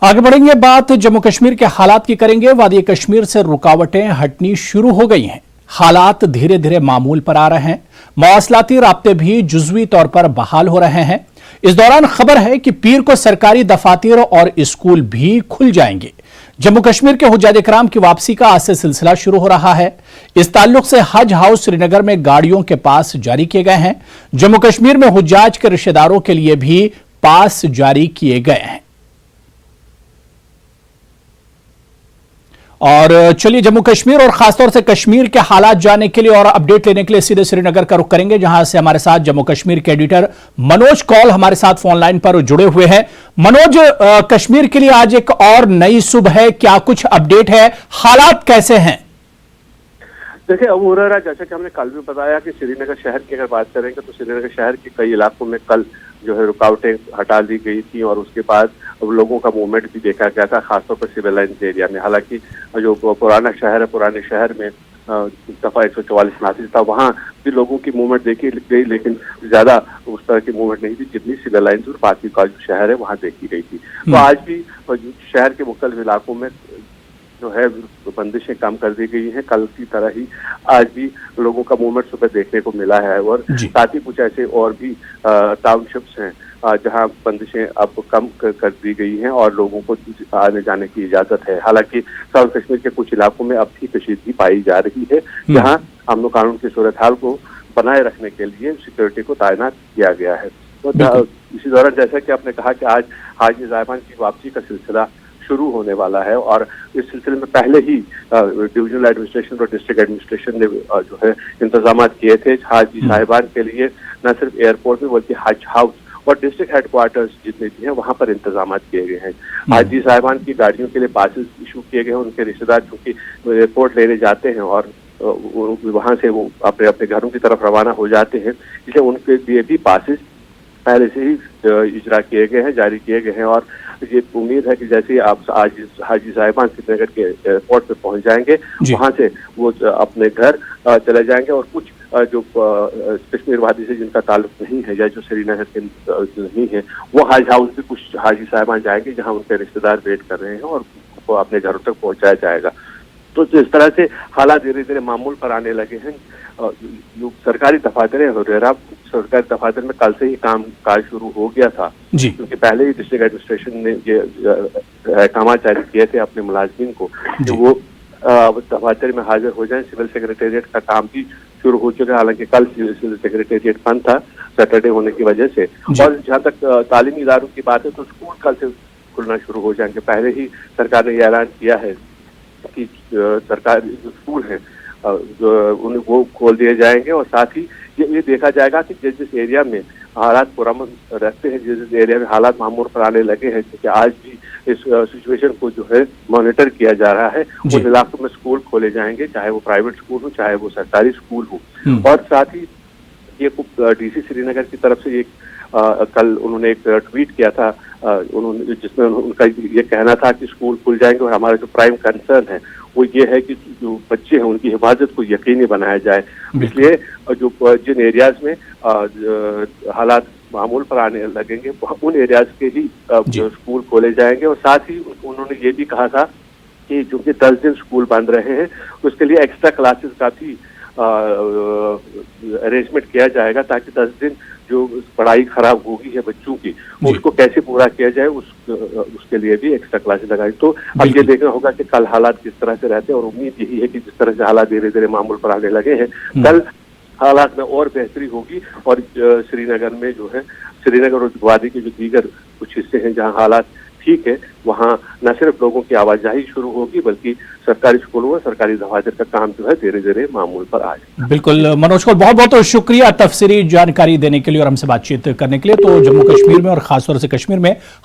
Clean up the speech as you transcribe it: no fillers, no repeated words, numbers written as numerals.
आगे बढ़ेंगे, बात जम्मू कश्मीर के हालात की करेंगे। वादी कश्मीर से रुकावटें हटनी शुरू हो गई हैं। हालात धीरे धीरे मामूल पर आ रहे हैं। मवासलाती राब्ते भी जुज़वी तौर पर बहाल हो रहे हैं। इस दौरान खबर है कि पीर को सरकारी दफातर और स्कूल भी खुल जाएंगे। जम्मू कश्मीर के हुज्जाज इकराम की वापसी का आज से सिलसिला शुरू हो रहा है। इस ताल्लुक से हज हाउस श्रीनगर में गाड़ियों के पास जारी किए गए हैं। जम्मू कश्मीर में हुज्जाज के रिश्तेदारों के लिए भी पास जारी किए गए हैं। और चलिए, जम्मू कश्मीर और खासतौर से कश्मीर के हालात जानने के लिए और अपडेट लेने के लिए सीधे श्रीनगर का रुख करेंगे, जहां से हमारे साथ जम्मू कश्मीर के एडिटर मनोज कौल हमारे साथ फोन लाइन पर जुड़े हुए हैं। मनोज, कश्मीर के लिए आज एक और नई सुबह है, क्या कुछ अपडेट है, हालात कैसे हैं? देखिए अबू हुरैरा, जैसा कि हमने कल भी बताया कि श्रीनगर शहर की अगर बात करेंगे तो श्रीनगर शहर के कई इलाकों में कल जो है रुकावटें हटा दी गई थी और उसके बाद अब लोगों का मूवमेंट भी देखा गया था, खासतौर पर सिविल लाइन्स एरिया में। हालांकि जो पुराना शहर है, पुराने शहर में दफा 144 नाफिज था, वहाँ भी लोगों की मूवमेंट देखी गई, लेकिन ज्यादा उस तरह की मूवमेंट नहीं थी जितनी सिविल लाइन्स और बाकी का जो शहर है वहाँ देखी गई थी। तो आज भी शहर के मुख्तलिफ इलाकों में जो है बंदिशें कम कर दी गई हैं। कल की तरह ही आज भी लोगों का मूवमेंट सुबह देखने को मिला है और साथ ही कुछ ऐसे और भी टाउनशिप्स हैं जहां बंदिशें अब कम कर दी गई हैं और लोगों को आने जाने की इजाजत है। हालांकि साउथ कश्मीर के कुछ इलाकों में अब भी कशीदगी पाई जा रही है, जहां अमन कानून की सूरत हाल को बनाए रखने के लिए सिक्योरिटी को तैनात किया गया है। तो इसी दौरान जैसा कि आपने कहा कि आज हाजी ज़ायमान की वापसी का सिलसिला शुरू होने वाला है और इस सिलसिले में पहले ही डिविजनल एडमिनिस्ट्रेशन और डिस्ट्रिक्ट एडमिनिस्ट्रेशन ने जो है इंतजाम किए थे हाजी साहिबान के लिए, न सिर्फ एयरपोर्ट में बल्कि हज हाउस और डिस्ट्रिक्ट हेडक्वार्टर्स जितने भी हैं वहां पर इंतजाम किए गए हैं। हाजी साहिबान की गाड़ियों के लिए पासेस इशू किए गए हैं। उनके रिश्तेदार चूंकि एयरपोर्ट लेने जाते हैं और वहां से वो अपने अपने घरों की तरफ रवाना हो जाते हैं, इसलिए उनके लिए भी पासेस पहले से ही इजरा किए गए हैं, जारी किए गए हैं। और ये उम्मीद है कि जैसे ही आप आज हाजी साहिबान श्रीनगर के एयरपोर्ट पे पहुंच जाएंगे, वहां से वो अपने घर चले जाएंगे और कुछ जो कश्मीर वादी से जिनका ताल्लुक नहीं है या जो श्रीनगर के नहीं है, वो हज हाउस भी कुछ हाजी साहिबान जाएंगे जहां उनके रिश्तेदार वेट कर रहे हैं और उनको अपने घरों तक पहुंचाया जाएगा। तो इस तरह से हालात धीरे धीरे मामूल पर आने लगे हैं। जो सरकारी दफातर है, सरकारी दफातर में कल से ही काम काज शुरू हो गया था, क्योंकि पहले ही डिस्ट्रिक्ट एडमिनिस्ट्रेशन ने ये अहकाम जारी किए थे अपने मुलाजमीन को कि वो दफातर में हाजिर हो जाएं। सिविल सेक्रेटेरिएट का काम भी शुरू हो चुका है, हालांकि कल सिविल सेक्रेटेरिएट बंद था सैटरडे होने की वजह से। और जहाँ तक तालीमी इदारों की बात है तो स्कूल कल से खुलना शुरू हो जाएंगे। पहले ही सरकार ने ऐलान किया है कि सरकारी जो स्कूल हैं उन्हें वो खोल दिए जाएंगे और साथ ही ये देखा जाएगा कि जिस जिस एरिया में हालात पुरअमन रहते हैं, जिस जिस एरिया में हालात मामूल पर आने लगे हैं, क्योंकि आज भी इस सिचुएशन को जो है मॉनिटर किया जा रहा है, उन इलाकों में स्कूल खोले जाएंगे, चाहे वो प्राइवेट स्कूल हो चाहे वो सरकारी स्कूल हो। और साथ ही ये डीसी श्रीनगर की तरफ से एक कल उन्होंने एक ट्वीट किया था उन्होंने, जिसमें उनका ये कहना था कि स्कूल खुल जाएंगे और हमारा जो प्राइम कंसर्न है वो ये है कि जो बच्चे हैं उनकी हिफाजत को यकीनी बनाया जाए। इसलिए जो जिन एरियाज में हालात मामूल पर आने लगेंगे उन एरियाज के ही जो स्कूल खोले जाएंगे। और साथ ही उन्होंने ये भी कहा था कि चूंकि 10 दिन स्कूल बंद रहे हैं उसके लिए एक्स्ट्रा क्लासेस का भी अरेंजमेंट किया जाएगा, ताकि 10 दिन जो पढ़ाई खराब होगी है बच्चों की उसको कैसे पूरा किया जाए, उसके लिए भी एक्स्ट्रा क्लासेस लगाई। तो अब ये देखना होगा कि कल हालात किस तरह से रहते हैं और उम्मीद यही है कि जिस तरह से हालात धीरे धीरे मामूल पर आने लगे हैं, कल हालात में और बेहतरी होगी और श्रीनगर में जो है श्रीनगर और वादी के जो दीगर कुछ हिस्से हैं जहाँ हालात ठीक है, वहाँ न सिर्फ लोगों की आवाजाही शुरू होगी बल्कि सरकारी स्कूलों और सरकारी दफातर का काम जो है धीरे धीरे मामूल पर आ जाए। बिल्कुल मनोज को बहुत बहुत शुक्रिया तफसीली जानकारी देने के लिए और हमसे बातचीत करने के लिए। तो जम्मू कश्मीर में और खासतौर से कश्मीर में